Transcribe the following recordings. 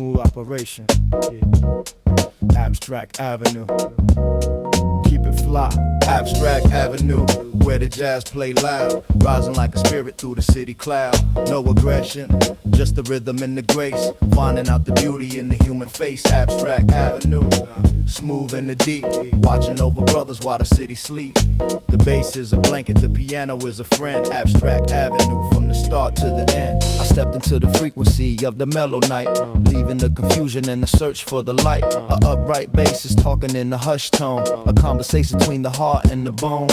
smooth operation. Abstract Avenue. Keep it fly. Abstract Avenue, where the jazz play loud, rising like a spirit through the city cloud. No aggression, just the rhythm and the grace, finding out the beauty in the human face. Abstract Avenue, smooth in the deep, watching over brothers while the city sleep. The bass is a blanket, the piano is a friend. Abstract Avenue, from the start to the end. I stepped into the frequency of the mellow night, leaving the confusion and the search for the light. A upright bass is talking in a hushed tone, a conversation between the heart and the bone.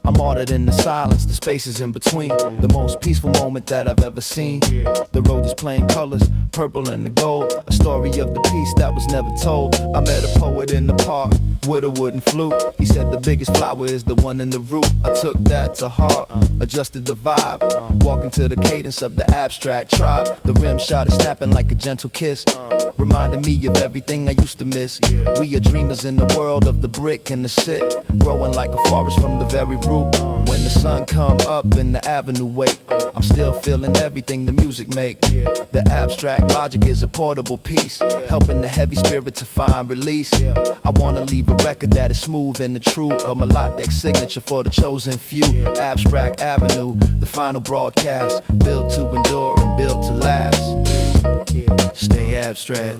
I'm ordered in the silence, the spaces in between. The most peaceful moment that I've ever seen. The road is playing colors, purple and the gold. A story of the peace that was never told. I met a poet in the park with a wooden flute. He said the biggest flower is the one in the root. I took that to heart, adjusted the vibe, walking to the cadence of the abstract tribe. The rim shot is snapping like a gentle kiss, reminding me of everything I used to miss. We are dreamers in the world of the brick and the sit, growing like a forest from the very root. When the sun come up and the avenue wake, I'm still feeling everything the music make. The abstract logic is a portable piece, helping the heavy spirit to find release. I wanna leave a record that is smooth and the true, a melodic signature for the chosen few. Abstract Avenue, the final broadcast, built to endure and built to last. Stay abstract.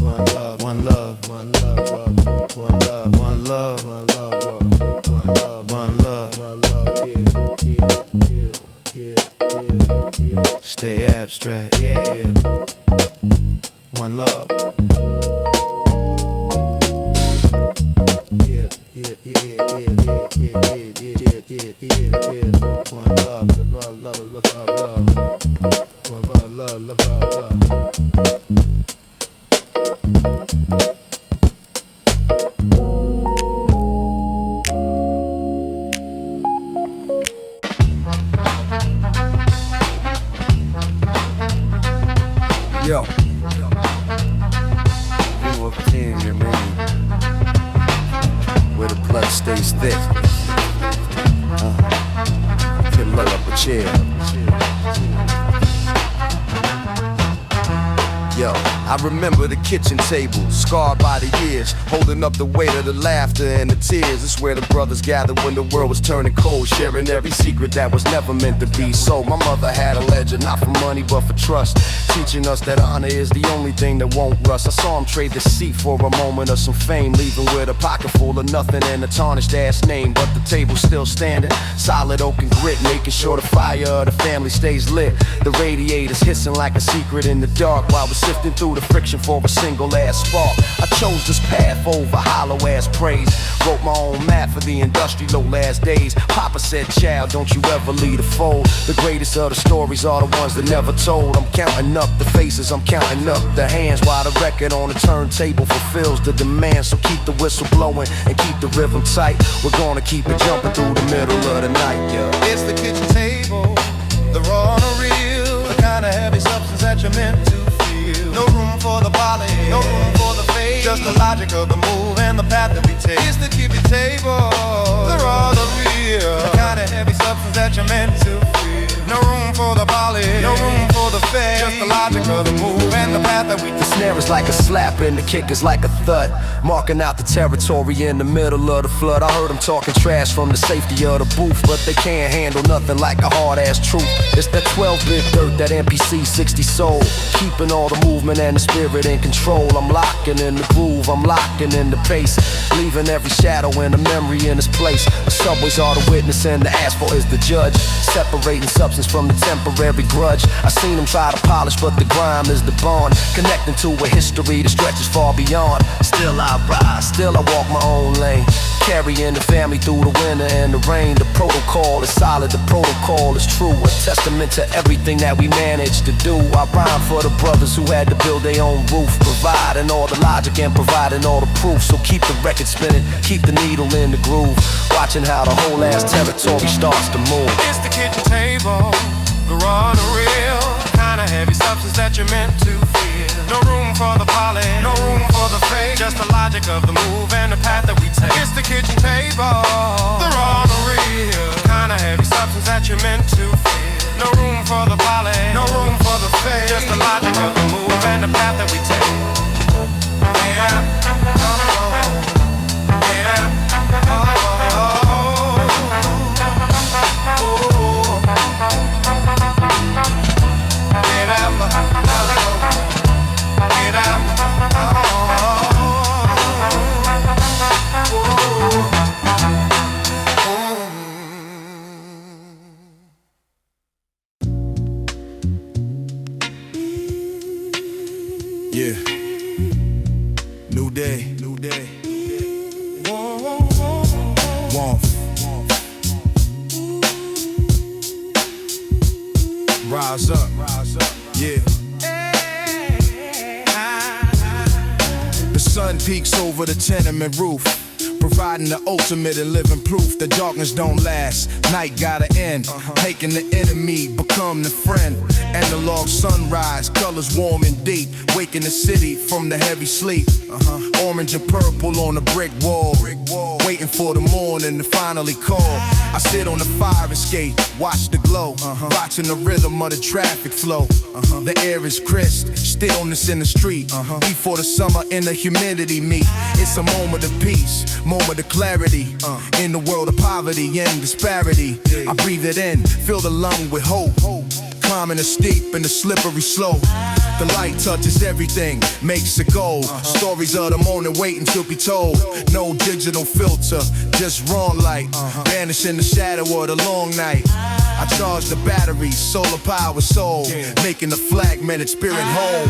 One love, one love, one love, one love, one love, one love, one love, one love. Stay abstract. One love. One love, love. Yo, you up in here, man, where the blood stays thick. Fill up a chair. Yo, I remember the kitchen table, scarred by the years, holding up the weight of the laughter and the tears. It's where the brothers gathered when the world was turning cold, sharing every secret that was never meant to be so. My mother had a legend, not for money but for trust, teaching us that honor is the only thing that won't rust. I saw him trade the seat for a moment of some fame, leaving with a pocket full of nothing and a tarnished ass name. But the table's still standing, solid oak and grit, making sure the fire of the family stays lit. The radiators hissing like a secret in the dark, while we're sifting through the friction for a single ass spark. I chose this path over hollow ass praise, wrote my own map for the industrial last days. Papa said, child, don't you ever leave the fold. The greatest of the stories are the ones that never told. I'm counting up the faces, I'm counting up the hands, while the record on the turntable fulfills the demand. So keep the whistle blowing and keep the rhythm tight. We're gonna keep it jumping through the middle of the night, yeah. It's the kitchen table, the raw and the real, the kind of heavy substance that you're meant to feel. No room for the poly, no room for the fake, just the logic of the move and the path that we take. It's the kitchen table, the raw, the real, the kind of heavy substance that you're meant to feel. No room for the poly, no room for the fake, just the logic of the move and the path that we take. The snare is like a slap and the kick is like a thud, marking out the territory in the middle of the flood. I heard them talking trash from the safety of the booth, but they can't handle nothing like a hard-ass truth. It's that 12-bit dirt, that MPC 60 soul, keeping all the movement and the spirit in control. I'm locking in the groove, I'm locking in the pace, leaving every shadow and a memory in its place. The subways are the witness and the asphalt is the judge, separating substance from the temporary grudge. I seen them try to polish, but the grime is the bond, connecting to a history that stretches far beyond. Still I rise, still I walk my own lane, carrying the family through the winter and the rain. The protocol is solid, the protocol is true, a testament to everything that we managed to do. I rhyme for the brothers who had to build their own roof, providing all the logic and providing all the proof. So keep the record spinning, keep the needle in the groove, watching how the whole ass territory starts to move. It's the kitchen table, the raw and the real, kind of heavy substance that you're meant to feel. No room for the poly, no room for the fake, just the logic of the move and the path that we take. It's the kitchen table, the raw and the real, kind of heavy substance that you're meant to feel. No room for the poly, no room for the fake, just the logic of the move and the path that we Yeah. New day. Warmth. Rise up. Yeah. The sun peeks over the tenement roof, providing the ultimate and living proof that darkness don't last. Night gotta end, making the enemy become the friend. Analog sunrise, colors warm and deep, waking the city from the heavy sleep. Orange and purple on the brick wall, waiting for the morning to finally call. I sit on the fire escape, watch the glow, watching the rhythm of the traffic flow. The air is crisp, stillness in the street, before the summer and the humidity meet. It's a moment of peace, moment of clarity, in the world of poverty and disparity. I breathe it in, fill the lung with hope, climbing the steep and the slippery slope. The light touches everything, makes it gold. Stories of the morning waiting to be told. No digital filter, just raw light, vanishing the shadow of the long night. I charge the batteries, solar power soul, making the fragmented spirit whole.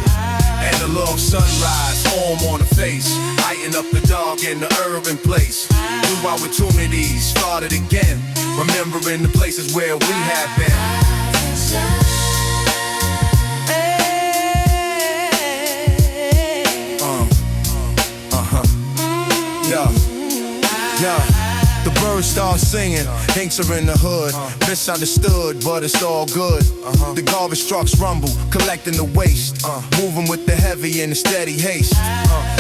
Analog sunrise, arm on the face, lighting up the dark in the urban place. New opportunities started again, remembering the places where we have been. The birds start singing, gangster in the hood, misunderstood, but it's all good. The garbage trucks rumble, collecting the waste, moving with the heavy and the steady haste.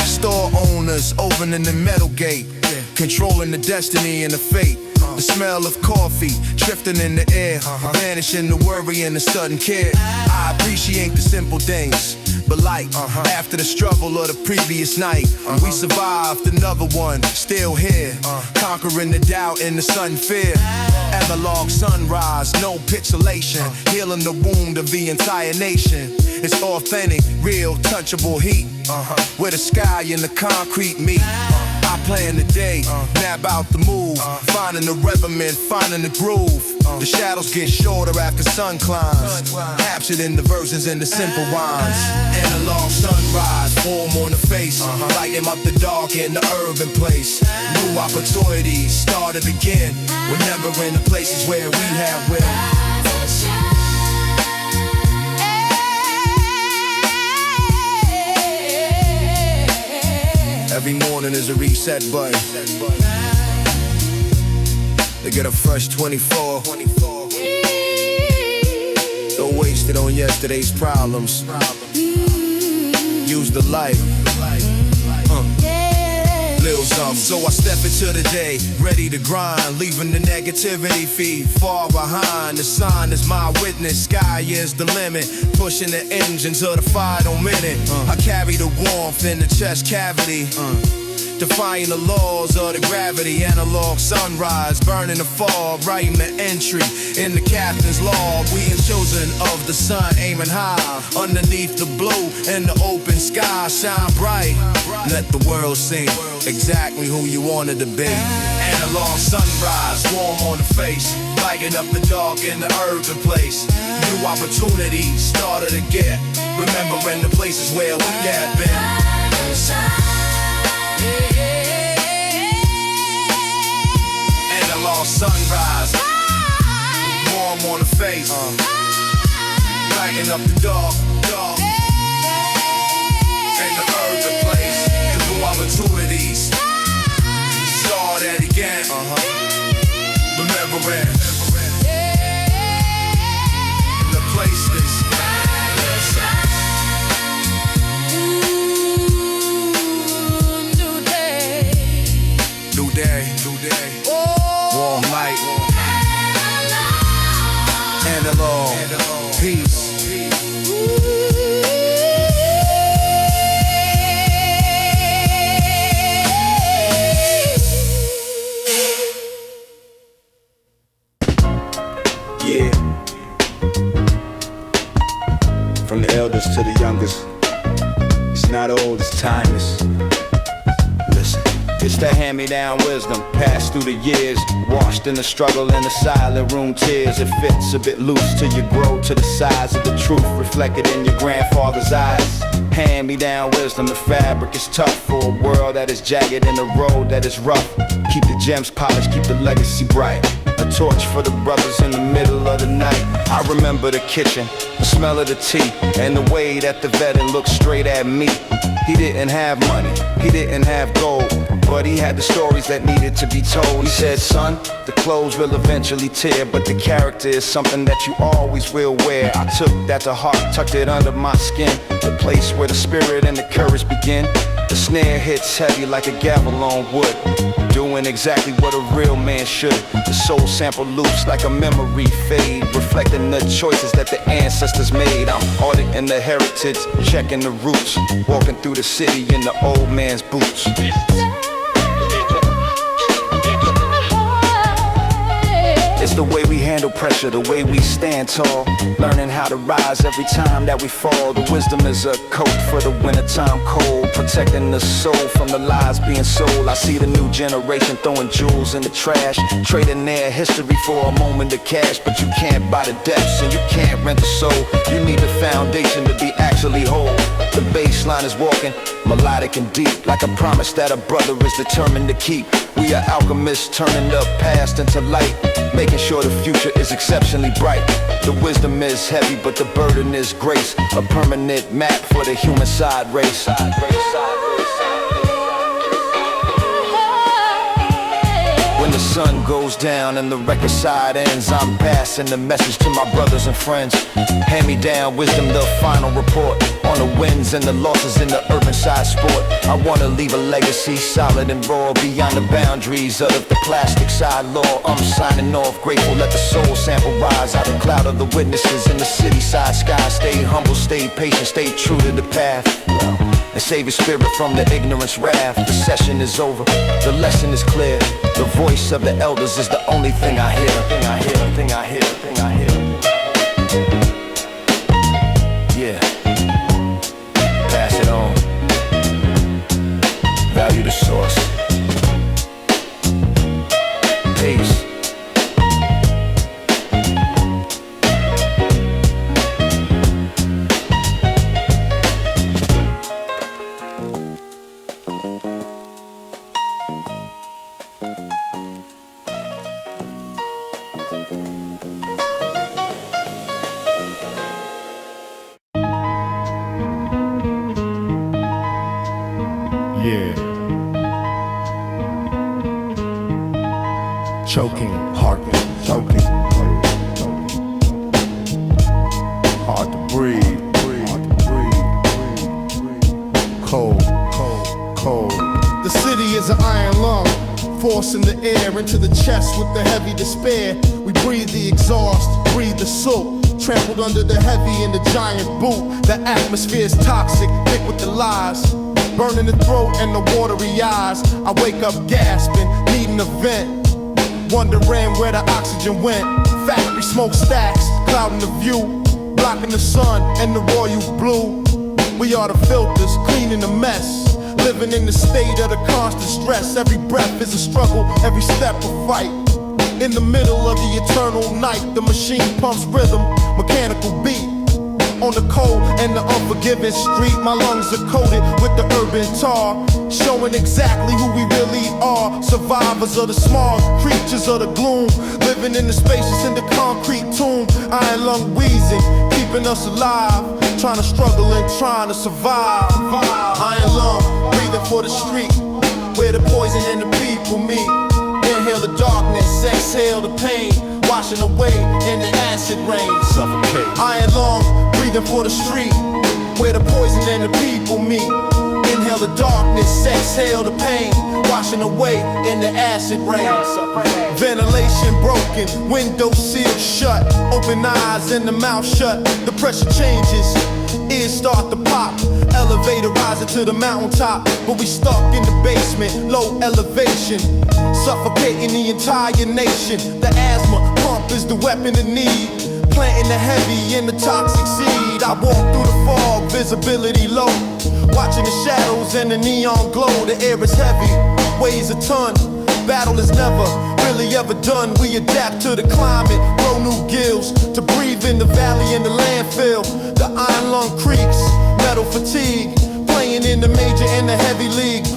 Store owners opening the metal gate, controlling the destiny and the fate. The smell of coffee drifting in the air, vanishing the worry and the sudden care. I appreciate the simple things, but like after the struggle of the previous night, we survived another one, still here, conquering the doubt and the sudden fear. Analog sunrise, no pixelation, healing the wound of the entire nation. It's authentic, real, touchable heat, where the sky and the concrete meet. I plan the day, map out the move, finding the rhythm and finding the groove. The shadows get shorter after sun climbs, captured in the verses and the simple rhymes. Analog sunrise, warm on the face, lighting up the dark in the urban place. New opportunities started again, remembering the places where we have been. Every morning is a reset button. They get a fresh 24. Don't waste it on yesterday's problems. Use the light. Little something. So I step into the day, ready to grind, leaving the negativity feed far behind. The sign is my witness, sky is the limit, pushing the engine to the final minute. I carry the warmth in the chest cavity, defying the laws of the gravity. Analog sunrise, burning the fog, writing the entry in the captain's log. We ain't chosen of the sun, aiming high, underneath the blue and the open sky. Shine bright, let the world see exactly who you wanted to be. Analog sunrise, warm on the face, lighting up the dark in the urban place. New opportunities started again, remembering the places where we have been. Analog sunrise, warm on the face, lighting up the dark in the urban place. New opportunities started again, remembering the places. New day, warm light, analog, peace. Yeah. From the elders to the youngest, it's not old, it's timeless. Listen. It's the hand-me-down wisdom, passed through the years, washed in the struggle and the silent room tears. It fits a bit loose till you grow to the size of the truth, reflected in your grandfather's eyes. Hand-me-down wisdom, the fabric is tough for a world that is jagged and a road that is rough. Keep the gems polished, keep the legacy bright. A torch for the brothers in the middle of the night. I remember the kitchen, the smell of the tea, and the way that the veteran looked straight at me. He didn't have money, he didn't have gold, but he had the stories that needed to be told. He said, son, the clothes will eventually tear, but the character is something that you always will wear. I took that to heart, tucked it under my skin, the place where the spirit and the courage begin. The snare hits heavy like a gavel on wood, doing exactly what a real man should. The soul sample loops like a memory fade, reflecting the choices that the ancestors made. I'm auditing the heritage, checking the roots, walking through the city in the old man's boots. It's the way we handle pressure, the way we stand tall, learning how to rise every time that we fall. The wisdom is a coat for the wintertime cold, protecting the soul from the lies being sold. I see the new generation throwing jewels in the trash, trading their history for a moment of cash. But you can't buy the depths and you can't rent the soul. You need the foundation to be actually whole. The bass line is walking, melodic and deep, like a promise that a brother is determined to keep. We are alchemists turning the past into light, making sure the future is exceptionally bright. The wisdom is heavy, but the burden is grace, a permanent map for the human side race. When the sun goes down and the record side ends, I'm passing the message to my brothers and friends. Hand me down wisdom, the final report on the wins and the losses in the urban side sport. I wanna leave a legacy solid and raw, beyond the boundaries of the plastic side law. I'm signing off, grateful, let the soul sample rise out of the cloud of the witnesses in the city side sky. Stay humble, stay patient, stay true to the path, and save your spirit from the ignorance wrath. The session is over, the lesson is clear. The voice of the elders is the only thing I hear. Yeah, pass it on. Value the source. Peace. Yeah. Choking, heartbeat, choking. Hard to breathe, cold, cold, cold. The city is an iron lung, forcing the air into the chest with the heavy despair. We breathe the exhaust, breathe the soot, trampled under the heavy in the giant boot. The atmosphere is toxic, thick with the lies, burning the throat and the watery eyes. I wake up gasping, needing a vent, wondering where the oxygen went. Factory smoke stacks, clouding the view, blocking the sun and the royal blue. We are the filters, cleaning the mess, living in the state of the constant stress. Every breath is a struggle, every step a fight. In the middle of the eternal night, the machine pumps rhythm, mechanical beat. On the cold and the unforgiving street, my lungs are coated with the urban tar, showing exactly who we really are. Survivors of the smog, creatures of the gloom, living in the spaces in the concrete tomb. Iron lung wheezing, keeping us alive, trying to struggle and trying to survive. Iron lung, breathing for the street, where the poison and the people meet. Inhale the darkness, exhale the pain, washing away in the acid rain. Suffocate. Iron lung, breathing for the street, where the poison and the people meet. Inhale the darkness, exhale the pain, washing away in the acid rain. Ventilation broken, windows sealed shut, open eyes and the mouth shut. The pressure changes, ears start to pop, elevator rising to the mountaintop, but we stuck in the basement, low elevation, suffocating the entire nation. The asthma pump is the weapon of need, planting the heavy in the toxic seed. I walk through the fog, visibility low, watching the shadows and the neon glow. The air is heavy, weighs a ton, battle is never really ever done. We adapt to the climate, grow new gills, to breathe in the valley and the landfill. The iron lung creaks, metal fatigue,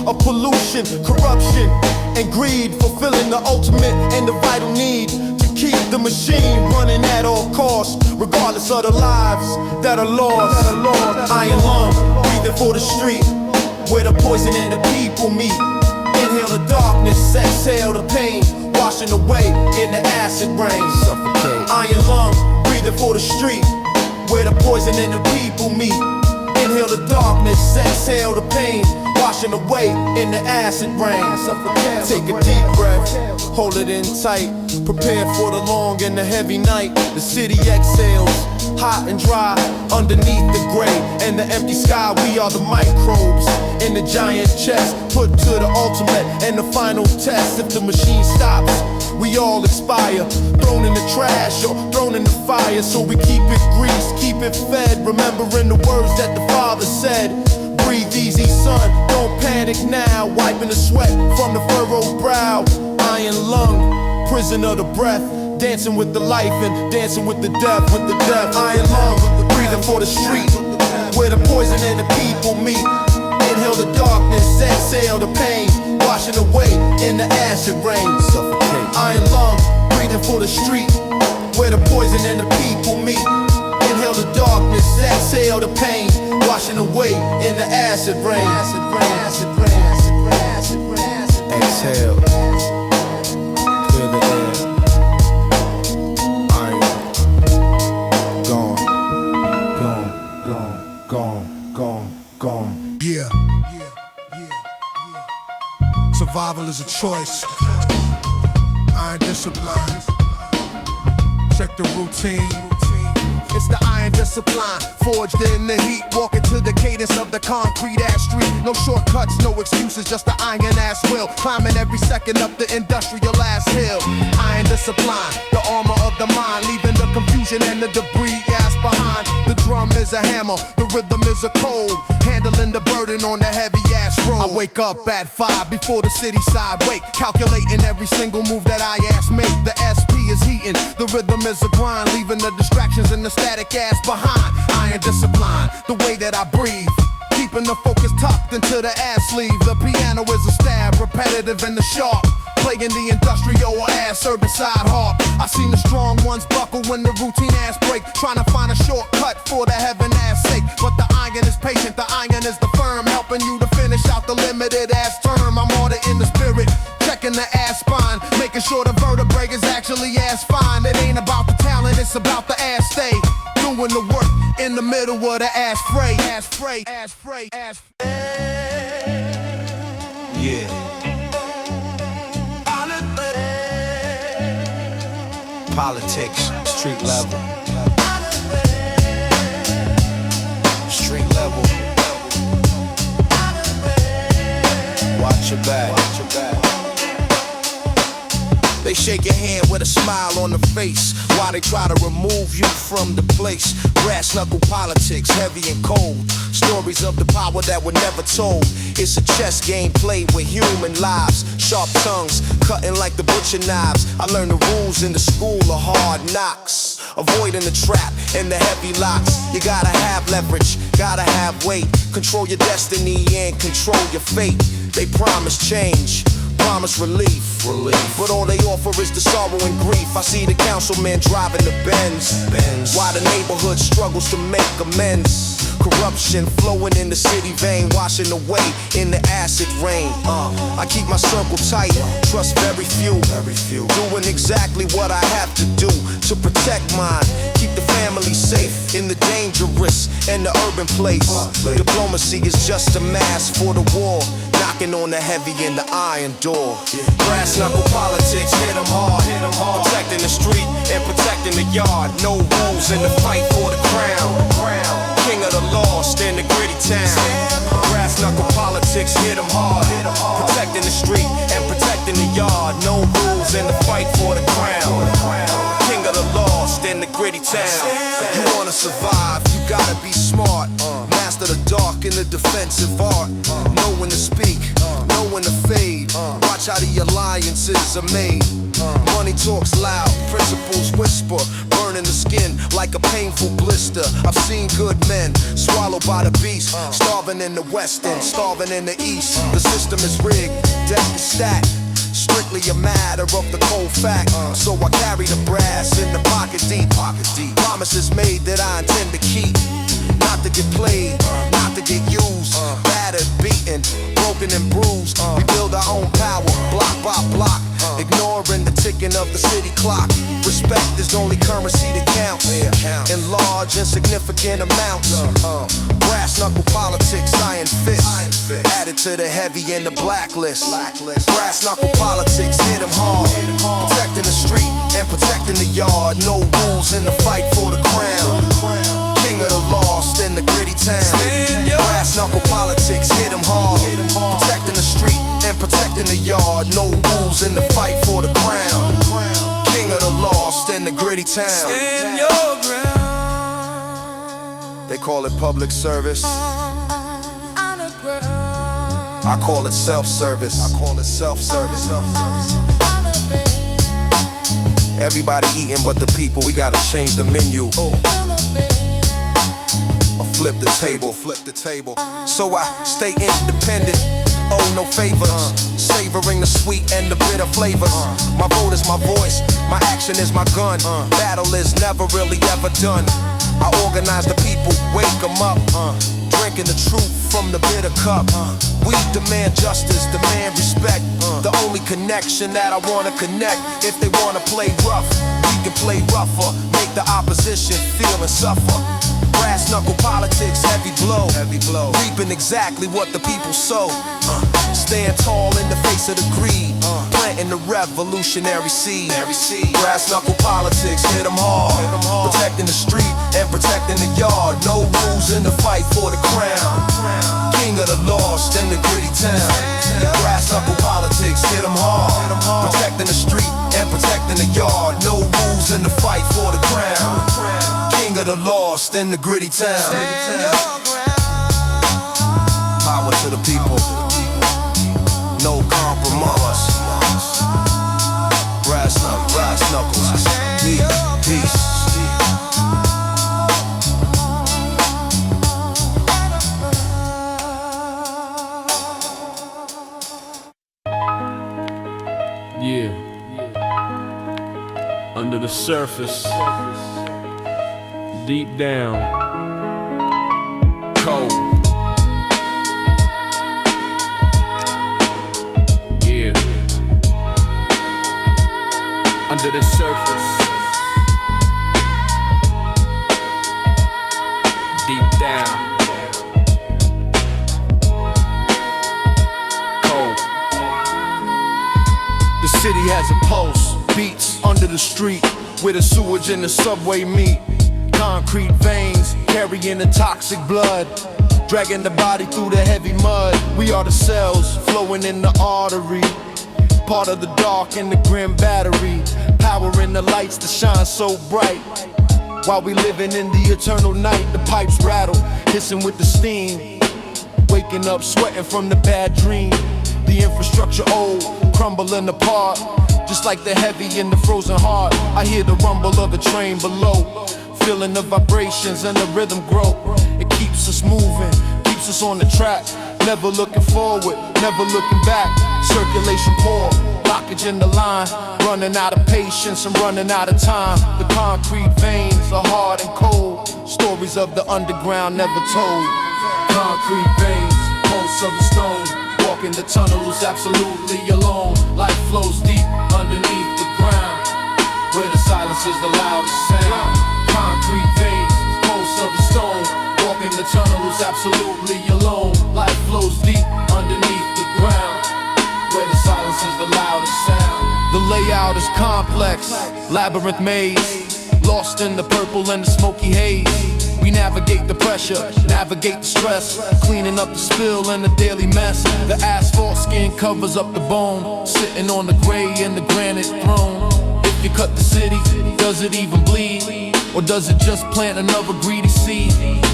of pollution, corruption, and greed, fulfilling the ultimate and the vital need to keep the machine running at all costs, regardless of the lives that are lost. Iron lung, breathing for the street, where the poison and the people meet. Inhale the darkness, exhale the pain, washing away in the acid rain. Suffocate. Iron lung, breathing for the street, where the poison and the people meet. Inhale the darkness, exhale the pain, washing away in the acid rain. Take a deep breath, hold it in tight, prepare for the long and the heavy night. The city exhales, hot and dry, underneath the gray and the empty sky. We are the microbes in the giant chest, put to the ultimate and the final test. If the machine stops, we all expire, thrown in the trash or thrown in the fire. So we keep it greased, keep it fed, remembering the words that the Father said. Breathe easy, son, don't panic now, wiping the sweat from the furrowed brow. Iron lung, prison of the breath, dancing with the life and dancing with the death, Iron lung, breathing for the street, where the poison and the people meet. Inhale the darkness, exhale the pain, washing away in the acid rain. Suffocate. Iron lung, breathing for the street, where the poison and the people meet. Inhale the darkness, exhale the pain, washing away in the acid rain. Exhale, clear the air. Iron, gone. Yeah. Survival is a choice. Iron discipline. Check the routine. It's the iron discipline, forged in the heat, walking to the cadence of the concrete ass street. No shortcuts, no excuses, just the iron ass will, climbing every second up the industrial ass hill. Iron discipline, the armor of the mind, leaving the confusion and the debris ass behind. The drum is a hammer, the rhythm is a code, handling the burden on the heavy ass road. I wake up at 5 before the city side wake, calculating every single move that I ass make. The SP is heating, the rhythm is a grind, leaving the distractions and the static ass behind. Iron discipline, the way that I breathe, keeping the focus tucked into the ass sleeve. The piano is a stab, repetitive and the sharp, playing the industrial ass urban side harp. I seen the strong ones buckle when the routine ass break, trying to find a shortcut for the heaven ass sake. But the iron is patient, the iron is the firm, helping you to finish out the limited ass term. I'm order in the spirit, checking the ass spine, making sure the vertebrae is actually ass fine. It ain't about the talent, it's about the ass stay, doing the work in the middle of the ass fray. Yeah. Politics, street level. Street level. Watch your back. They shake your hand with a smile on the face while they try to remove you from the place. Brass knuckle politics, heavy and cold. Stories of the power that were never told. It's a chess game played with human lives. Sharp tongues, cutting like the butcher knives. I learned the rules in the school of hard knocks, avoiding the trap and the heavy locks. You gotta have leverage, gotta have weight, control your destiny and control your fate. They promise change, promise relief, but all they offer is the sorrow and grief. I see the councilman driving the Benz, while the neighborhood struggles to make amends. Corruption flowing in the city vein, washing away in the acid rain. I keep my circle tight, trust very few, doing exactly what I have to do to protect mine, keep the family safe in the dangerous and the urban place. Diplomacy is just a mask for the war, knocking on the heavy and the iron door. Brass knuckle politics, hit 'em hard, protecting the street and protecting the yard. No rules in the fight for the crown, king of the lost in the gritty town. Brass knuckle politics, hit 'em hard, protecting the street and protecting the yard. No rules in the fight for the crown, king of the lost in the gritty town. You wanna survive, you gotta be smart, master the dark in the defensive art. Know when to speak, know when to fade, watch how the alliances are made. Money talks loud, principles whisper, burning the skin like a painful blister. I've seen good men swallowed by the beast, starving in the west and starving in the east. The system is rigged, death is stacked, strictly a matter of the cold fact. So I carry the brass in the pocket deep. Promises made that I intend to keep. Not to get played, not to get used. Battered, beaten, broken and bruised. We build our own power, block by block, ignoring the ticking of the city clock. Respect is the only currency that counts in large, insignificant amounts. Brass knuckle politics, iron fist, added to the heavy and the blacklist. Brass knuckle politics, hit 'em hard, protecting the street and protecting the yard. No rules in the fight for the crown. King of the lost in the gritty town. Brass knuckle politics, hit 'em hard, protecting the street and protecting the yard. No rules in the fight for the crown. King of the lost in the gritty town. Stand your ground. They call it public service. I call it self-service. Everybody eating but the people. We gotta change the menu. Or flip the table. So I stay independent. Oh, no favors. Savoring the sweet and the bitter flavors. My vote is my voice. My action is my gun. Battle is never really ever done. I organize the people, wake them up. Drinking the truth from the bitter cup. We demand justice, demand respect. The only connection that I wanna connect. If they wanna play rough, we can play rougher. Make the opposition feel and suffer. Brass knuckle politics, heavy blow. Reaping exactly what the people sow. Stand tall in the face of the greed. Planting the revolutionary seed. Brass knuckle politics, hit 'em hard. Protecting the street and protecting the yard. No rules in the fight for the crown. King of the lost in the gritty town. Brass knuckle politics, hit 'em hard. Protecting the street and protecting the yard. No rules in the fight for the crown. King of the lost in the gritty town. Power to the people. No compromise. Brass knuckles. Peace. Yeah. Under the surface, deep down, cold. Yeah. Under the surface, deep down, cold. The city has a pulse, beats under the street, where the sewage and the subway meet. Concrete veins carrying the toxic blood, dragging the body through the heavy mud. We are the cells flowing in the artery, part of the dark and the grim battery, powering the lights that shine so bright. While we living in the eternal night, the pipes rattle, hissing with the steam, waking up sweating from the bad dream. The infrastructure old, crumbling apart, just like the heavy in the frozen heart. I hear the rumble of the train below, feeling the vibrations and the rhythm grow. It keeps us moving, keeps us on the track, never looking forward, never looking back. Circulation poor, blockage in the line, running out of patience and running out of time. The concrete veins are hard and cold, stories of the underground never told. Concrete veins, pulse of the stone, walking the tunnels absolutely alone. Life flows deep underneath the ground, where the silence is the loudest sound. Concrete veins, pulse of the stone, walking the tunnels absolutely alone. Life flows deep underneath the ground, where the silence is the loudest sound. The layout is complex, labyrinth maze, lost in the purple and the smoky haze. We navigate the pressure, navigate the stress, cleaning up the spill and the daily mess. The asphalt skin covers up the bone, sitting on the gray and the granite throne. If you cut the city, does it even bleed? Or does it just plant another greedy seed?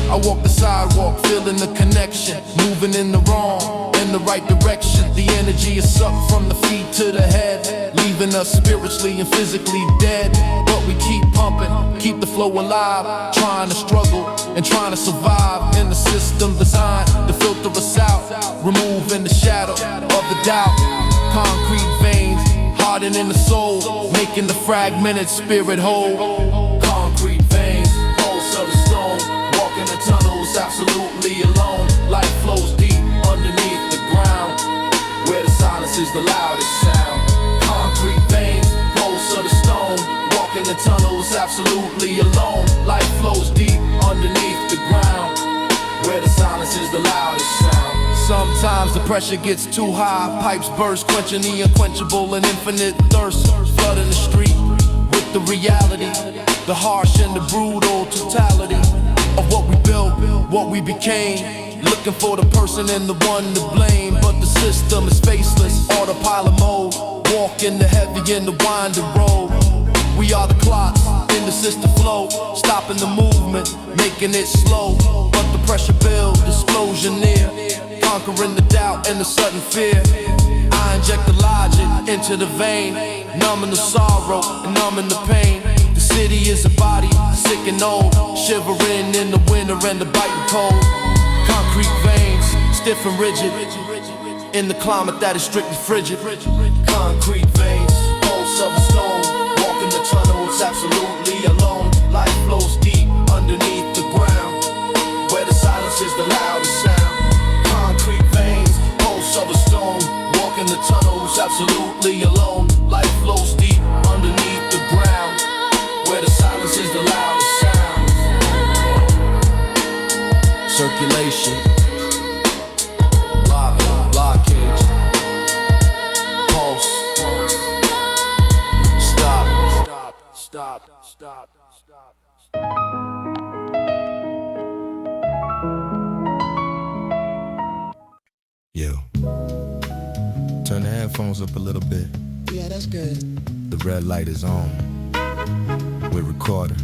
I walk the sidewalk, feeling the connection, moving in the wrong, in the right direction. The energy is sucked from the feet to the head, leaving us spiritually and physically dead. But we keep pumping, keep the flow alive, trying to struggle and trying to survive in the system designed to filter us out, removing the shadow of the doubt. Concrete veins, hardened in the soul, making the fragmented spirit whole. Concrete veins, pulse of the stone, walking the tunnels absolutely alone. Life flows deep underneath the ground, where the silence is the loudest sound. Concrete veins, pulse of the stone, walking the tunnels absolutely alone. Life flows deep underneath the ground, where the silence is the loudest sound. Sometimes the pressure gets too high, pipes burst, quenching the unquenchable and infinite thirst, flooding the street with the reality, the harsh and the brutal totality of what we built, what we became. Looking for the person and the one to blame, but the system is faceless, autopilot mode, walking the heavy and the winding road. We are the clocks in the system flow, stopping the movement, making it slow. But the pressure builds, explosion near, conquering the doubt and the sudden fear. I inject the logic into the vein, numbing the sorrow and numbing the pain. The city is a body, sick and old, shivering in the winter and the biting cold. Concrete veins, stiff and rigid, in the climate that is strictly frigid. Concrete veins, pulse of the stone, walking the tunnels absolutely alone. Life flows deep underneath the ground, where the silence is the loudest sound. Concrete veins, pulse of a stone, walking the tunnels absolutely alone. Life flows deep underneath the ground, where the silence is the loudest sound. Circulation, blockage, pulse, stop. Yo, turn the headphones up a little bit. Yeah, that's good. The red light is on. We're recording.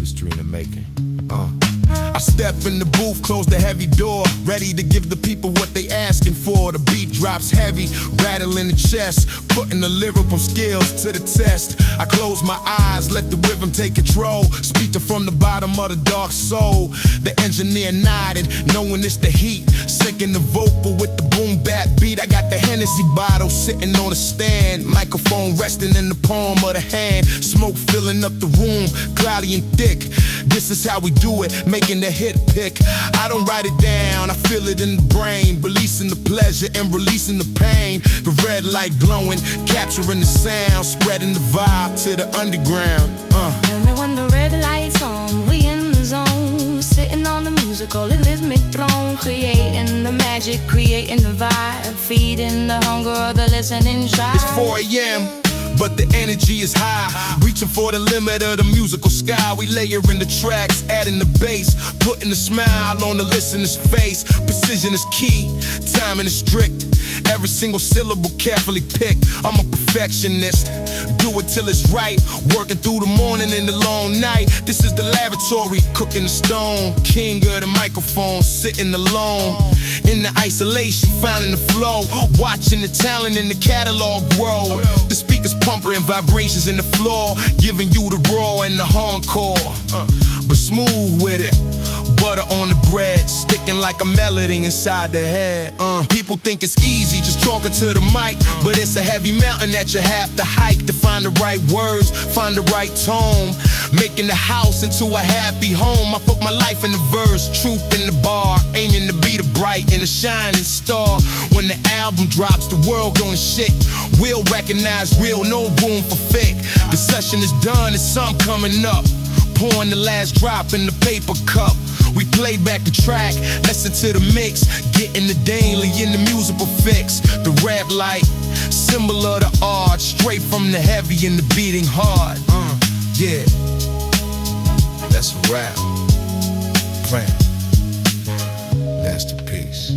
History in the making. I step in the booth, close the heavy door, ready to give the people what they asking for. The beat drops heavy, rattling the chest, putting the lyrical skills to the test. I close my eyes, let the rhythm take control, speaking from the bottom of the dark soul. The engineer nodded, knowing it's the heat, sinking the vocal with the boom bap beat. I got the Hennessy bottle sitting on a stand, microphone resting in the palm of the hand, smoke filling up the room, cloudy and thick. This is how we do it, making the hit pick. I don't write it down, I feel it in the brain, releasing the pleasure and releasing the pain. The red light glowing, capturing the sound, spreading the vibe to the underground. Tell me when the red light's on, we in the zone, sitting on the musical and rhythmic throne, creating the magic, creating the vibe, feeding the hunger of the listening tribe. It's 4 a.m. but the energy is high, reaching for the limit of the musical sky. We layering the tracks, adding the bass, putting a smile on the listener's face. Precision is key, timing is strict, every single syllable carefully picked. I'm a perfectionist, do it till it's right, working through the morning and the long night. This is the laboratory, cooking the stone, king of the microphone, sitting alone in the isolation, finding the flow, watching the talent in the catalog grow. The speakers pumping vibrations in the floor, giving you the raw and the hardcore, but smooth with it. Butter on the bread, sticking like a melody inside the head. People think it's easy just talking to the mic, but it's a heavy mountain that you have to hike to find the right words, find the right tone, making the house into a happy home. I put my life in the verse, truth in the bar, aiming to be the bright and the shining star. When the album drops, the world going shit. We'll recognize real, no room for fake. The session is done, it's some coming up. Pouring the last drop in the paper cup. We play back the track, listen to the mix, getting the daily in the musical fix. The rap light, symbol of the art, straight from the heavy and the beating hard. Yeah, that's a rap. Rap. That's the piece.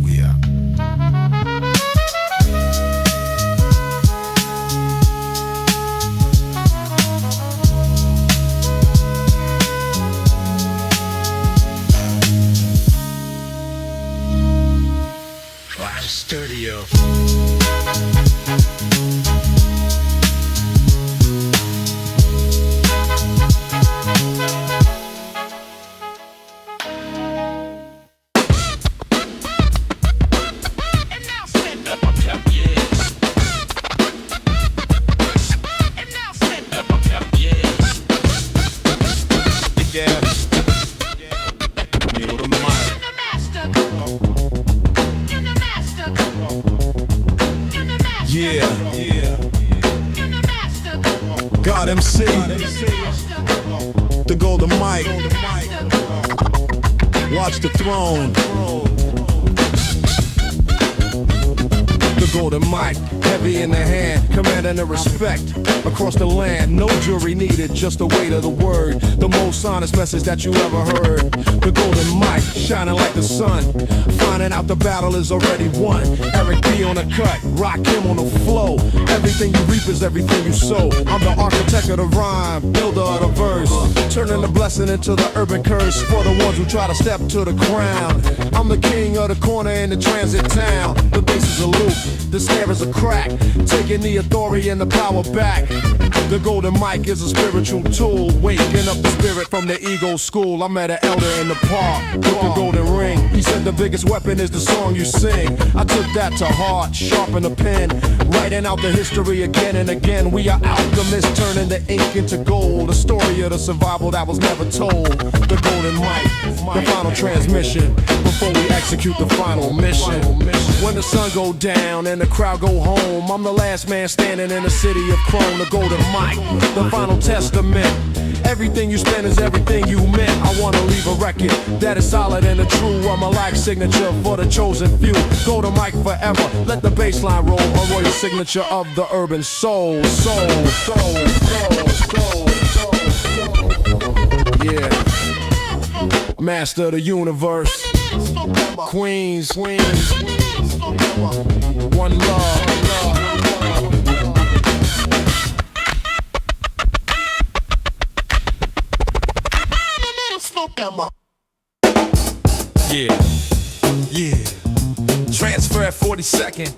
We out. God MC, the golden mic. Watch the throne. The golden mic, heavy in the hand, commanding the respect across the land. No jury needed, just the weight of the word. The most honest message that you ever heard. The golden mic, shining like the sun, finding out the battle is already won. Eric B on the cut, rock him on the flow. Everything you reap is everything you sow. I'm the architect of the rhyme, builder of the verse, turning the blessing into the urban curse for the ones who try to step to the crown. I'm the king of the corner in the transit town. The bass is a loop, the snare is a crack, taking the authority and the power back. The golden mic is a spiritual tool, waking up the spirit from the ego school. I met an elder in the park with the golden ring. He said the biggest weapon is the song you sing. I took that to heart, sharpen the pen, writing out the history again and again. We are alchemists, turning the ink into gold. A story of the survival that was never told. The golden mic, the final transmission, before we execute the final mission. When the sun go down and the crowd go home, I'm the last man standing in the city of Chrome. The golden mic, the final testament. Everything you spend is everything you meant. I wanna leave a record that is solid and a true. I'm a like signature for the chosen few. Golden mic forever, let the bass line roll. A royal signature of the urban soul. Yeah. Master of the universe. Queens. One love. Yeah. Transfer at 42nd.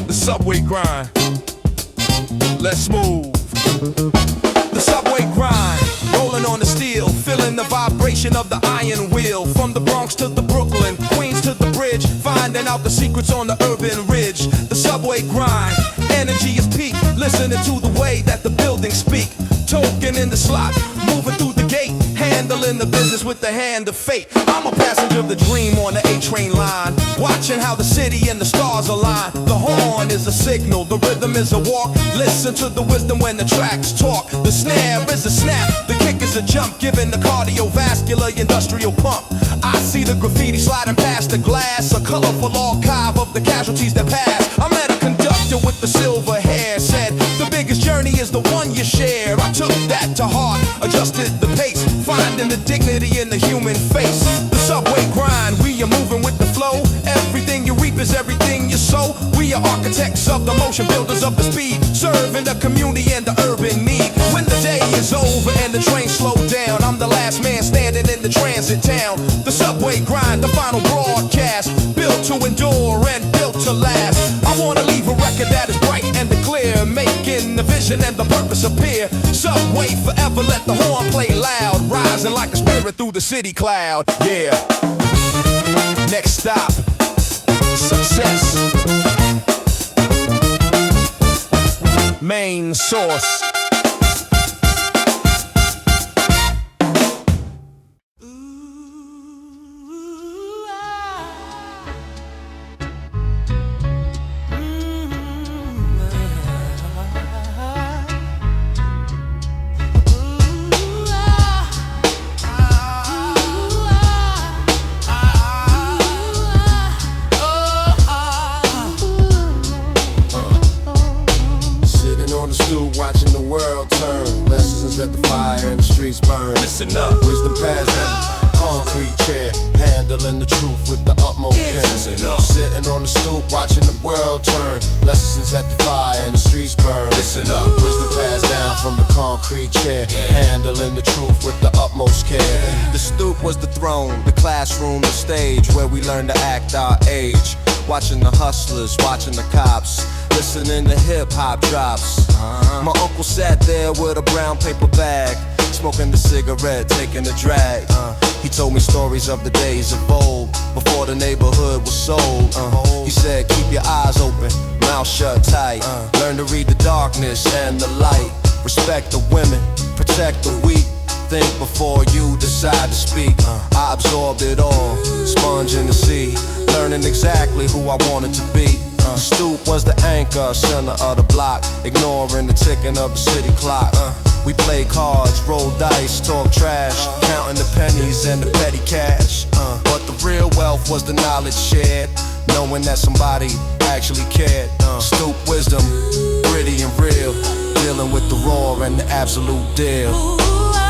The subway grind. Let's move. The subway grind. Rolling on the steel, feeling the vibration of the iron wheel. From the Bronx to the Brooklyn, Queens to the bridge, finding out the secrets on the urban ridge. The subway grind, energy is peak, listening to the way that the buildings speak. Token in the slot, moving through the gate, handling the business with the hand of fate. I'm a passenger of the dream on the A-train line, watching how the city and the stars align. The horn is a signal, the rhythm is a walk. Listen to the wisdom when the tracks talk. The snare is a snap, the kick is a jump, giving the cardiovascular industrial pump. I see the graffiti sliding past the glass, a colorful archive of the casualties that pass. I met a conductor with the silver hair, said the biggest journey is the one you share. I took that to heart, adjusted the pace, finding the dignity in the human face. The subway grind, we are moving with the flow. Everything you reap is everything you sow. We are architects of the motion, builders of the speed, serving the community and the urban need. When the day is over and the train slowed down, I'm the last man standing in the transit town. The subway grind, the final broadcast, built to endure and built to last. I wanna leave a record that is bright and clear, making the vision and the purpose appear. Subway forever, let the horn play loud, rising like a spirit through the city cloud. Yeah. Next stop, success. Main source. Watching the world turn, lessons at the fire and the streets burn. Listen up, wisdom passed down, concrete chair, handling the truth with the utmost care. Sitting on the stoop, watching the world turn, lessons at the fire and the streets burn. Listen up, wisdom passed down from the concrete chair, handling the truth with the utmost care. The stoop was the throne, the classroom, the stage where we learn to act our age. Watching the hustlers, watching the cops, listening to hip-hop drops. My uncle sat there with a brown paper bag, smoking the cigarette, taking a drag. He told me stories of the days of old, before the neighborhood was sold. He said, keep your eyes open, mouth shut tight. Learn to read the darkness and the light. Respect the women, protect the weak. Think before you decide to speak. I absorbed it all, sponge in the sea, learning exactly who I wanted to be. Stoop was the anchor, center of the block, ignoring the ticking of the city clock. We played cards, rolled dice, talk trash, counting the pennies and the petty cash. But the real wealth was the knowledge shared, knowing that somebody actually cared. Stoop wisdom, gritty and real, dealing with the raw and the absolute deal.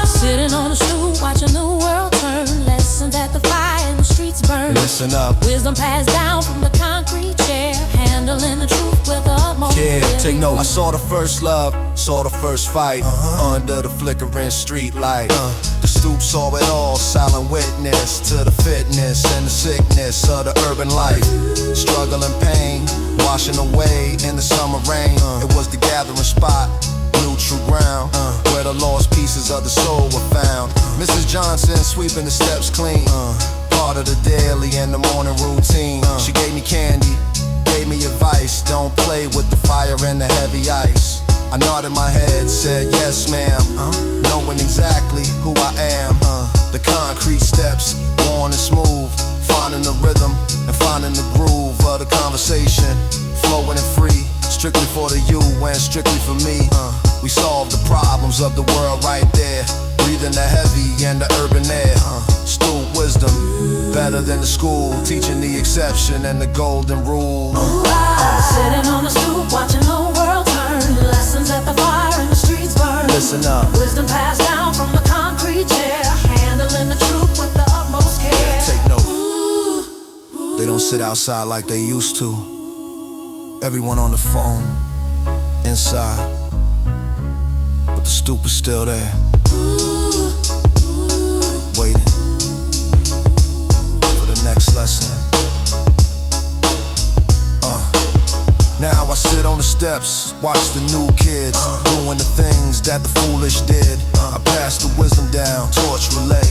Sitting on the stoop, watching the world turn. Lessons at the fire and the streets burn. Listen up. Wisdom passed down from the concrete chair, handling the truth with the utmost Yeah, care. take note. I saw the first love, saw the first fight, under the flickering street light. The stoop saw it all, silent witness to the fitness and the sickness of the urban life. Struggle and pain, washing away in the summer rain. It was the gathering spot, neutral ground, where the lost pieces of the soul were found. Mrs. Johnson sweeping the steps clean, part of the daily and the morning routine. She gave me candy, gave me advice, don't play with the fire and the heavy ice. I nodded my head, said yes ma'am, knowing exactly who I am. The concrete steps, worn and smooth, finding the rhythm and finding the groove of the conversation, flowing and free, strictly for the you and strictly for me. We solved the problems of the world right there, breathing the heavy and the urban air. Stoop wisdom, better than the school, teaching the exception and the golden rule. Sitting on the stoop, watching the world turn. Lessons at the fire and the streets burn. Listen up. Wisdom passed down from the concrete chair, handling the truth with the utmost care. Take note. They don't sit outside like they used to. Everyone on the phone, inside, but the stoop is still there, waiting for the next lesson. Now I sit on the steps, watch the new kids doing the things that the foolish did. I pass the wisdom down, torch relay,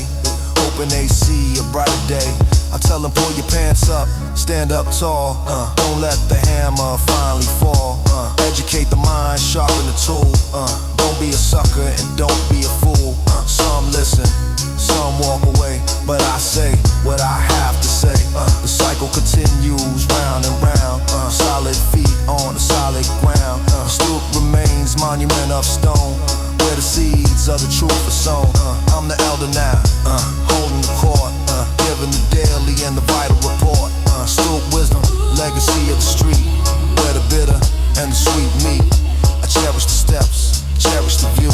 hoping they see a brighter day. I tell them pull your pants up, stand up tall, don't let the hammer finally fall. Educate the mind, sharpen the tool, don't be a sucker and don't be a fool. Some listen, some walk away, but I say what I have to say. The cycle continues round and round, solid feet on the solid ground. The stoop remains monument of stone, where the seeds of the truth are sown. I'm the elder now, holding the court, giving the daily and the vital report. Stoop wisdom, legacy of the street, where the bitter and the sweet meet. I cherish the steps, cherish the view,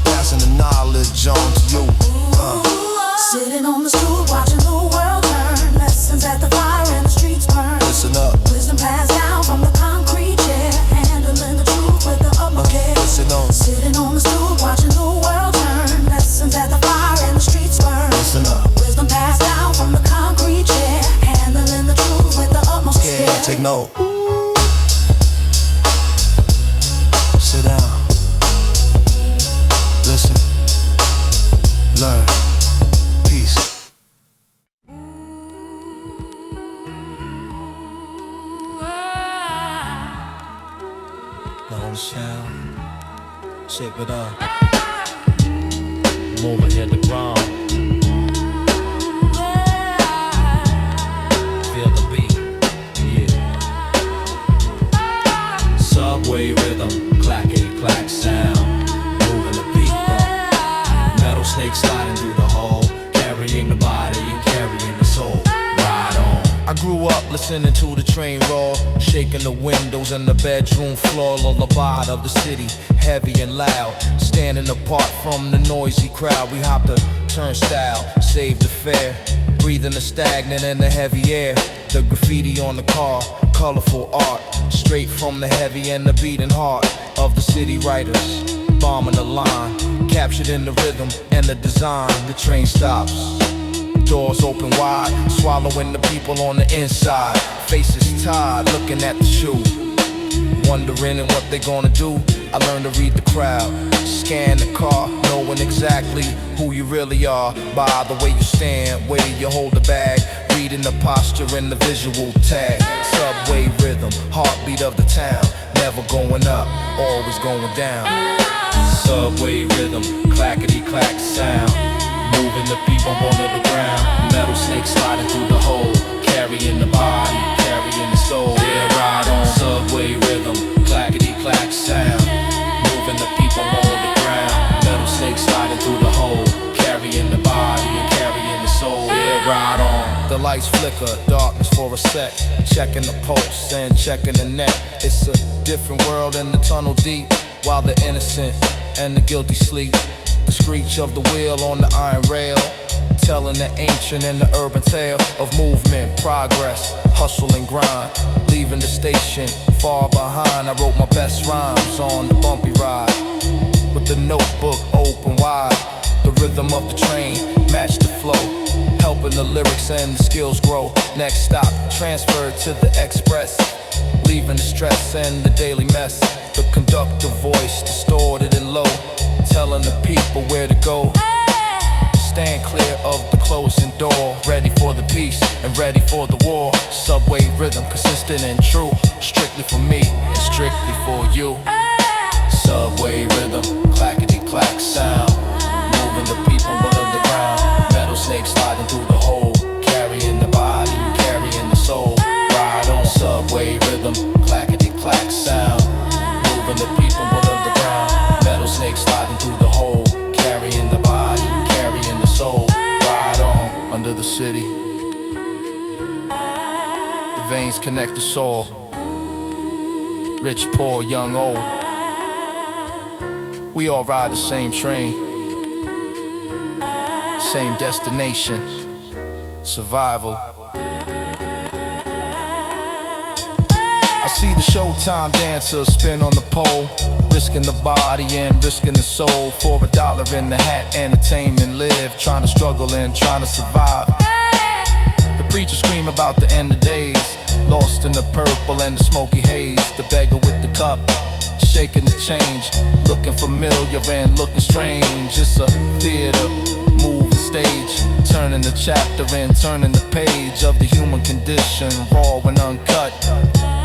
passing the knowledge on to you. Sitting on the stoop, watching the world turn. Lessons at the fire and the streets burn. Listen up. Wisdom passed down from the concrete chair, handling the truth with the utmost care. Listen on. Sitting on the stoop, watching the world turn. Lessons at the fire and the streets burn. Listen up. Wisdom passed down from the concrete chair, handling the truth with the utmost care. Yeah, take note. Sit down. Listen. Learn. Peace. Long sound. Shape it up. Move and hit the ground. Feel the beat. Yeah. Subway rhythm, clackety clack sound. Moving the beat, bro. Metal snake sliding through the hole, carrying the body and carrying the soul. Ride on. I grew up listening to the train roar, shaking the windows and the bedroom floor. Lullaby of the city, heavy and loud, standing apart from the noisy crowd. We hopped the turnstile, saved the fare, breathing the stagnant and the heavy air. The graffiti on the car, colorful art, straight from the heavy and the beating heart of the city writers. Bombing the line, captured in the rhythm and the design. The train stops, doors open wide, swallowing the people on the inside. Faces tired, looking at the shoe, wondering what they gonna do. I learned to read the crowd, scan the car, knowing exactly who you really are by the way you stand, way you hold the bag, reading the posture and the visual tag. Subway rhythm, heartbeat of the town, never going up, always going down. Subway rhythm, clackety clack sound. Moving the people onto the ground. Metal snake sliding through the hole, carrying the body, carrying the soul. Yeah, ride on. Ride on. The lights flicker, darkness for a sec. Checking the pulse and checking the net. It's a different world in the tunnel deep, while the innocent and the guilty sleep. The screech of the wheel on the iron rail, telling the ancient and the urban tale of movement, progress, hustle and grind. Leaving the station far behind, I wrote my best rhymes on the bumpy ride, with the notebook open wide. The rhythm of the train matched the flow, helping the lyrics and the skills grow. Next stop, transferred to the express, leaving the stress and the daily mess. The conductor voice distorted and low, telling the people where to go. Stand clear of the closing door, ready for the peace and ready for the war. Subway rhythm, consistent and true, strictly for me and strictly for you. Subway rhythm, clackety clack sound, moving the people underground. Metal snakes sliding through the hole, carrying the body, carrying the soul. Ride on. Subway rhythm, clackety clack sound, moving the people underground. Metal snakes sliding through the hole, carrying the body, carrying the soul. Ride on. Under the city, the veins connect the soul. Rich, poor, young, old, we all ride the same train, same destination, survival. I see the Showtime dancers spin on the pole, risking the body and risking the soul. For $1 in the hat, entertainment live, trying to struggle and trying to survive. The preacher scream about the end of days, lost in the purple and the smoky haze. The beggar with the cup, shaking the change, looking familiar and looking strange. It's a theater, moving stage, turning the chapter and turning the page of the human condition, raw and uncut.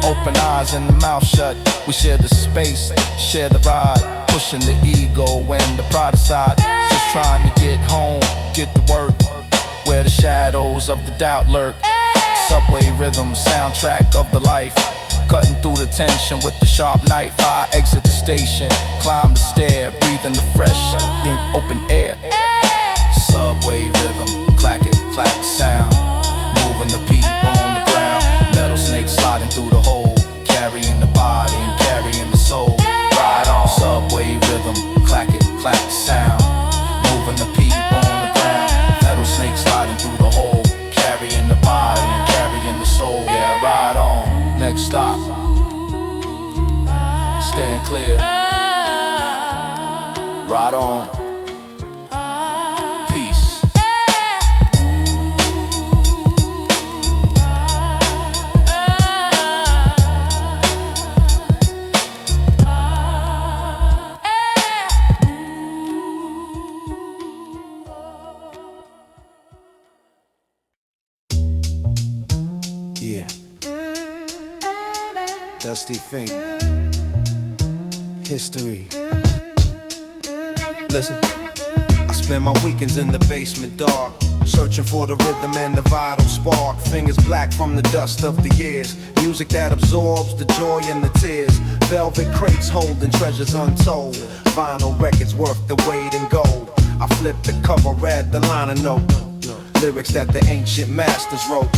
Open eyes and the mouth shut. We share the space, share the ride, pushing the ego and the pride aside. Just trying to get home, get to work, where the shadows of the doubt lurk. Subway rhythm, soundtrack of the life, cutting through the tension with the sharp knife. I exit the station, climb the stair, breathing the fresh, open air. Subway rhythm, clack it, clack sound, moving the people on the ground. Metal snakes sliding through the hole, carrying the body and carrying the soul. Ride on. Subway rhythm, clack it, clack sound, moving the people on the ground. Metal snakes sliding through the hole, carrying the body and carrying the soul. Yeah, ride on. Next stop, stand clear. Ride on. Peace. Yeah. Dusty Fink. History. Listen, I spend my weekends in the basement dark, searching for the rhythm and the vital spark. Fingers black from the dust of the years, music that absorbs the joy and the tears. Velvet crates holding treasures untold, vinyl records worth the weight in gold. I flip the cover, read the liner note, lyrics that the ancient masters wrote.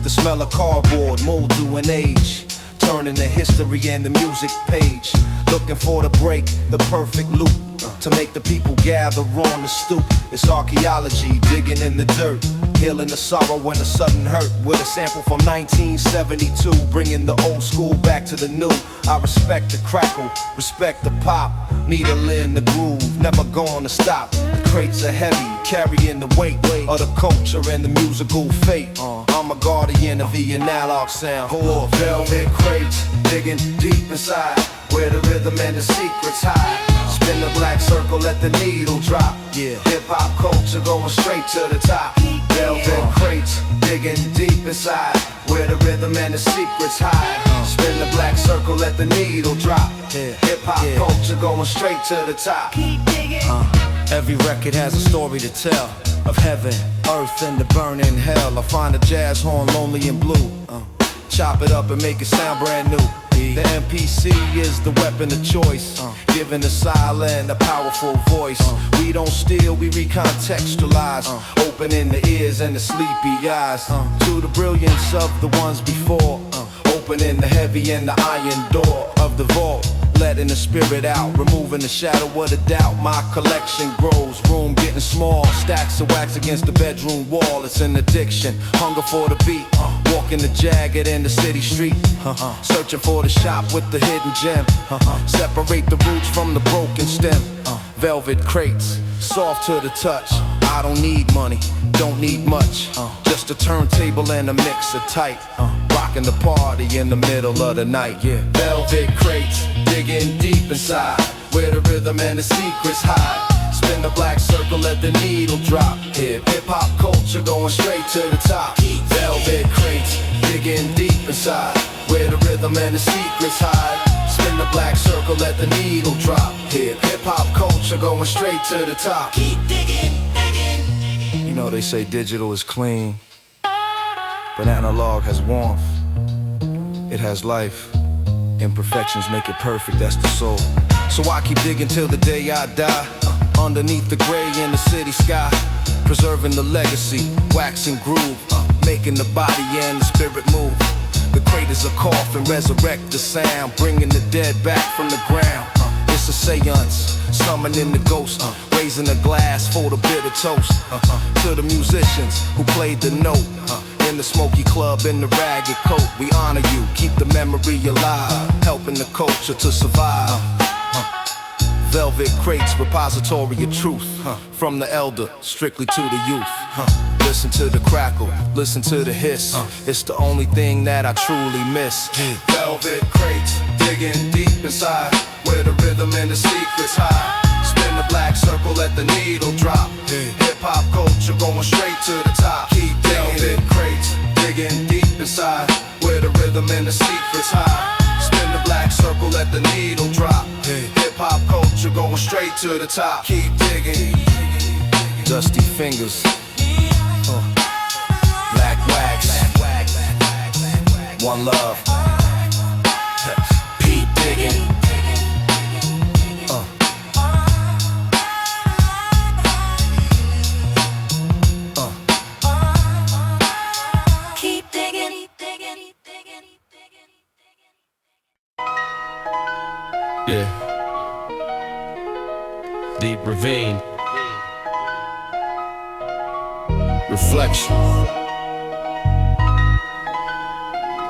The smell of cardboard, mold to an age, turning the history and the music page. Looking for the break, the perfect loop, to make the people gather on the stoop. It's archaeology, digging in the dirt, healing the sorrow and the sudden hurt. With a sample from 1972, bringing the old school back to the new. I respect the crackle, respect the pop, needle in the groove, never gonna stop. The crates are heavy, carrying the weight of the culture and the musical fate. I'm a guardian of the analog sound. For velvet crates, digging deep inside, where the rhythm and the secrets hide. Spin the black circle, let the needle drop. Yeah, hip-hop culture going straight to the top. Velvet crates, digging deep inside, where the rhythm and the secrets hide. Spin the black circle, let the needle drop. Hip-hop culture going straight to the top. Every record has a story to tell, of heaven, earth, and the burning hell. I find a jazz horn lonely and blue, chop it up and make it sound brand new. The MPC is the weapon of choice, giving the silent a powerful voice. We don't steal, we recontextualize, opening the ears and the sleepy eyes to the brilliance of the ones before, opening the heavy and the iron door of the vault, letting the spirit out, removing the shadow of the doubt. My collection grows, room getting small, stacks of wax against the bedroom wall. It's an addiction, hunger for the beat, walking the jagged in the city street, searching for the shop with the hidden gem, separate the roots from the broken stem. Velvet crates, soft to the touch. I don't need money, don't need much, just a turntable and a mixer tight, rocking the party in the middle of the night. Yeah, velvet crates, digging deep inside, where the rhythm and the secrets hide. Spin the black circle, let the needle drop. Hip-hop culture going straight to the top. Velvet crates, digging deep inside, where the rhythm and the secrets hide. Spin the black circle, let the needle drop. Hip-hop culture going straight to the top. Keep digging, digging. You know they say digital is clean, but analog has warmth. It has life. Imperfections make it perfect, that's the soul. So I keep digging till the day I die, underneath the gray in the city sky, preserving the legacy, wax and groove, making the body and the spirit move. The crate is a coffin, resurrect the sound, bringing the dead back from the ground. It's a seance, summoning the ghost, raising a glass for the bitter toast, to the musicians who played the note, in the smoky club in the ragged coat. We honor you, keep the memory alive, helping the culture to survive. Velvet crates, repository of truth, from the elder, strictly to the youth. Listen to the crackle, listen to the hiss, it's the only thing that I truly miss. Velvet crates, digging deep inside, where the rhythm and the secrets hide. Spin the black circle, let the needle drop. Hip-hop culture going straight to the top. Keep digging. Velvet crates, digging deep inside, where the rhythm and the secrets hide. Spin the black circle, let the needle drop. Hip-hop culture going straight to the top. Keep digging. Dusty fingers, black wax, one love. Keep digging. Keep digging. Yeah. Deep ravine. Reflection.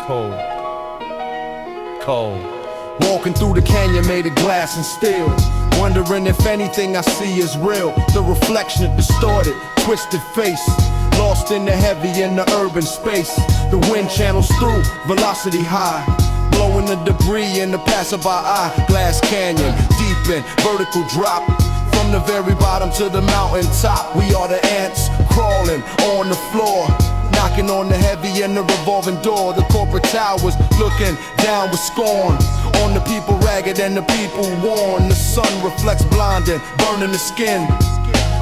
Cold. Cold. Walking through the canyon made of glass and steel, wondering if anything I see is real. The reflection distorted, twisted face, lost in the heavy in the urban space. The wind channels through, velocity high, blowing the debris in the passerby eye. Glass canyon, deep in vertical drop, from the very bottom to the mountain top. We are the ants crawling on the floor, knocking on the heavy and the revolving door. The corporate towers looking down with scorn on the people ragged and the people worn. The sun reflects blinding, burning the skin,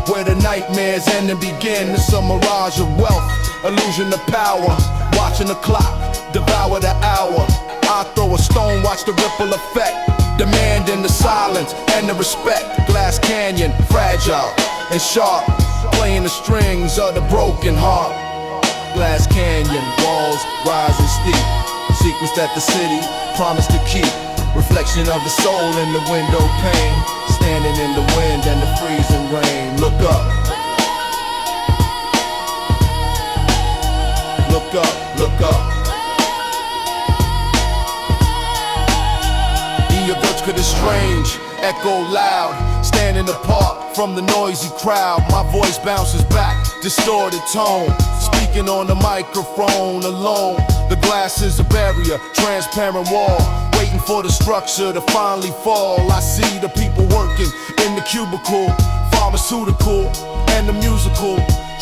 where the nightmares end and begin. It's a mirage of wealth, illusion of power, watching the clock devour the hour. I throw a stone, watch the ripple effect, demanding the silence and the respect. Glass canyon, fragile and sharp, playing the strings of the broken heart. Glass canyon, walls rising steep, secrets that the city promised to keep. Reflection of the soul in the window pane, standing in the wind and the freezing rain. Look up, look up, look up. The strange, echo loud, standing apart from the noisy crowd. My voice bounces back, distorted tone, speaking on the microphone alone. The glass is a barrier, transparent wall, waiting for the structure to finally fall. I see the people working in the cubicle, pharmaceutical and the musical,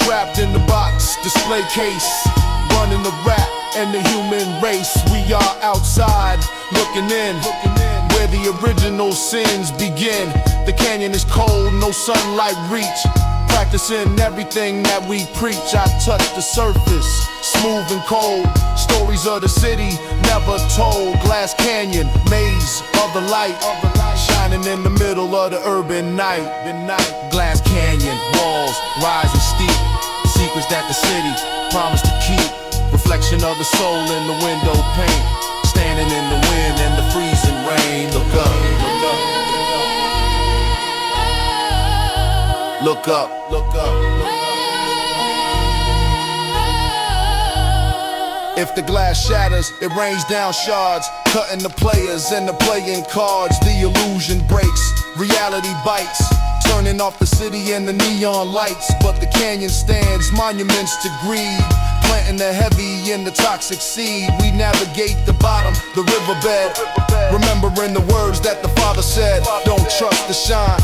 trapped in the box, display case, running the rap and the human race. We are outside, looking in, where the original sins begin. The canyon is cold, no sunlight reach, practicing everything that we preach. I touch the surface, smooth and cold. Stories of the city never told. Glass Canyon, maze of the light, shining in the middle of the urban night. Glass Canyon, walls rising steep, secrets that the city promised to keep. Reflection of the soul in the window pane, standing in the wind and the freezing rain. Look up, look up. Look up, look up. If the glass shatters, it rains down shards, cutting the players and the playing cards. The illusion breaks, reality bites, turning off the city and the neon lights. But the canyon stands, monuments to greed, planting the heavy and the toxic seed. We navigate the bottom, the riverbed, remembering the words that the Father said. Don't trust the shine,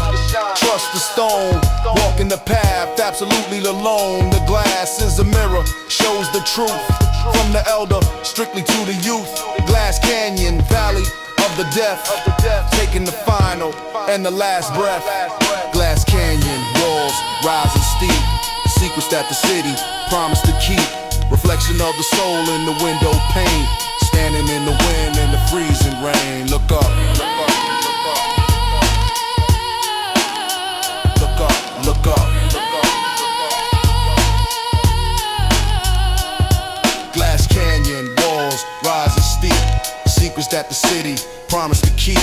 trust the stone. Walking the path, absolutely alone. The glass is a mirror, shows the truth. From the elder, strictly to the youth. Glass Canyon, valley of the deaf, taking the final and the last breath. Glass Canyon, walls rising steep, secrets that the city promised to keep. Reflection of the soul in the window pane, standing in the wind and the freezing rain. Look up, look up, look up, look up. Glass Canyon, walls rising steep, secrets that the city promised to keep.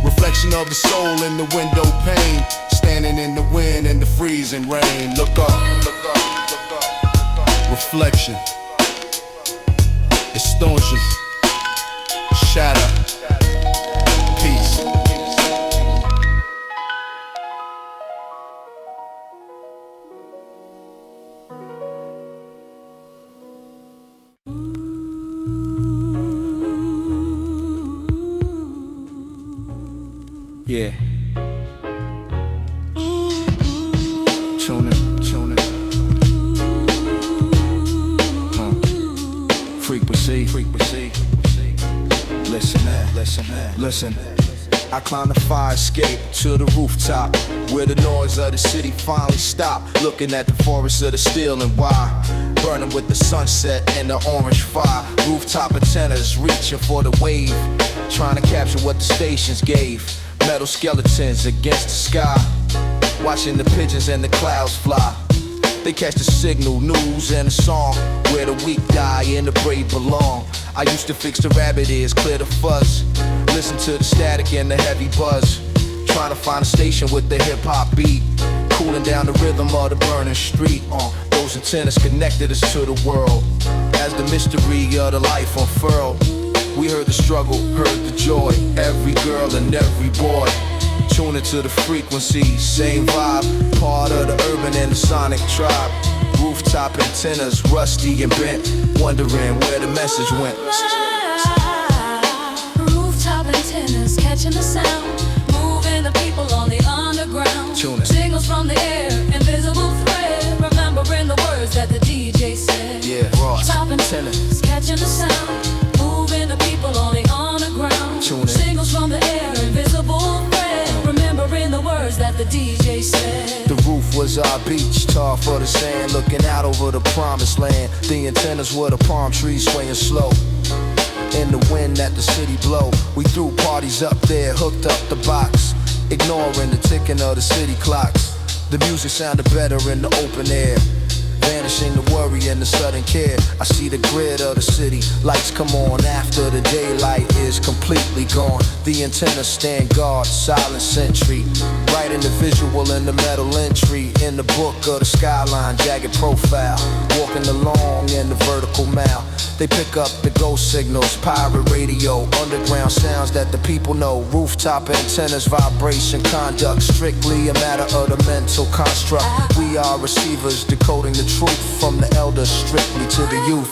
Reflection of the soul in the window pane, standing in the wind and the freezing rain. Look up, look up, look up, look up. Reflection, extortion, shatter, peace. Yeah. Tune in. Frequency. Listen. I climbed the fire escape to the rooftop, where the noise of the city finally stopped. Looking at the forest of the steel and wire, burning with the sunset and the orange fire. Rooftop antennas reaching for the wave, trying to capture what the stations gave. Metal skeletons against the sky, watching the pigeons and the clouds fly. They catch the signal, news and a song, where the weak die and the brave belong. I used to fix the rabbit ears, clear the fuzz, listen to the static and the heavy buzz, trying to find a station with the hip-hop beat, cooling down the rhythm of the burning street. Those antennas connected us to the world, as the mystery of the life unfurled. We heard the struggle, heard the joy, every girl and every boy tuning to the frequency, same vibe, part of the urban and the sonic tribe. Rooftop antennas, rusty and bent, wondering where the message went. Rooftop antennas, catching the sound, moving the people on the underground. Tuning. Signals from the air, invisible thread, remembering the words that the DJ said. Yeah, raw. Top antennas, catching the sound, moving the people on the underground. Tuning. Signals from the air, invisible thread, remembering the words that the DJ said. The roof was our beach, tar for the sand, looking out over the promised land. The antennas were the palm trees swaying slow in the wind that the city blow. We threw parties up there, hooked up the box, ignoring the ticking of the city clocks. The music sounded better in the open air, vanishing the worry and the sudden care. I see the grid of the city, lights come on after the daylight is completely gone. The antennas stand guard, silent sentry, writing the visual in the metal entry. In the book of the skyline, jagged profile, walking along in the vertical mile. They pick up the ghost signals, pirate radio, underground sounds that the people know. Rooftop antennas, vibration, conduct, strictly a matter of the mental construct. We are receivers, decoding the truth from the elders, strictly to the youth.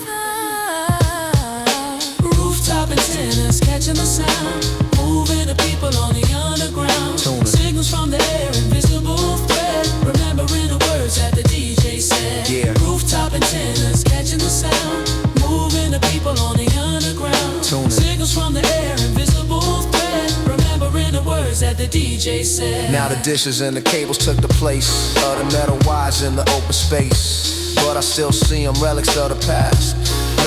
Rooftop antennas, catching the sound, moving the people on the underground. Tuning. Signals from the air, invisible thread, remembering the words that the DJ said. Yeah. Rooftop antennas, catching the sound, moving the people on the underground. Tuning. Signals from the air, invisible thread, remembering the words that the DJ said. Now the dishes and the cables took the place of the metal wires in the open space, but I still see them, relics of the past.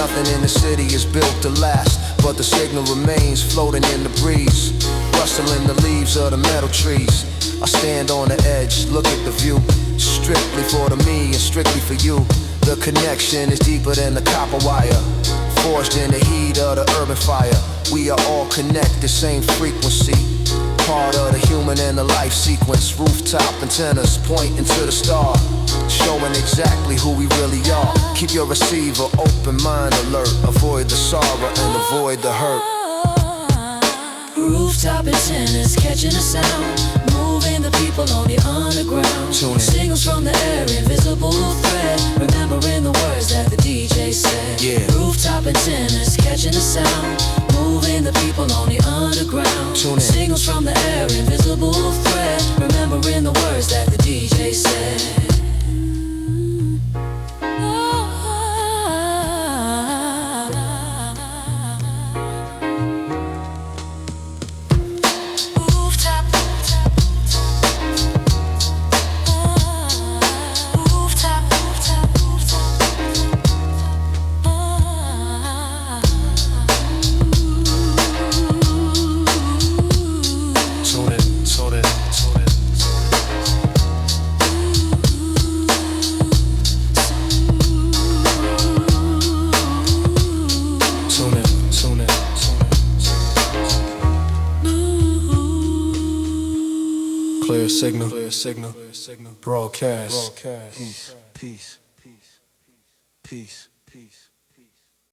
Nothing in the city is built to last, but the signal remains floating in the breeze, rustling the leaves of the metal trees. I stand on the edge, look at the view, strictly for the me and strictly for you. The connection is deeper than the copper wire, forged in the heat of the urban fire. We are all connected, same frequency, part of the human and the life sequence. Rooftop antennas pointing to the star, showing exactly who we really are. Keep your receiver open, mind alert, avoid the sorrow and avoid the hurt. Rooftop antennas catching the sound, moving the people on the underground. Signals from the air, invisible thread, remembering the words that the DJ said. Yeah. Rooftop antennas catching the sound, moving the people on the underground. Signals from the air, invisible thread, remembering the words that the DJ said. Clear signal, broadcast. Peace.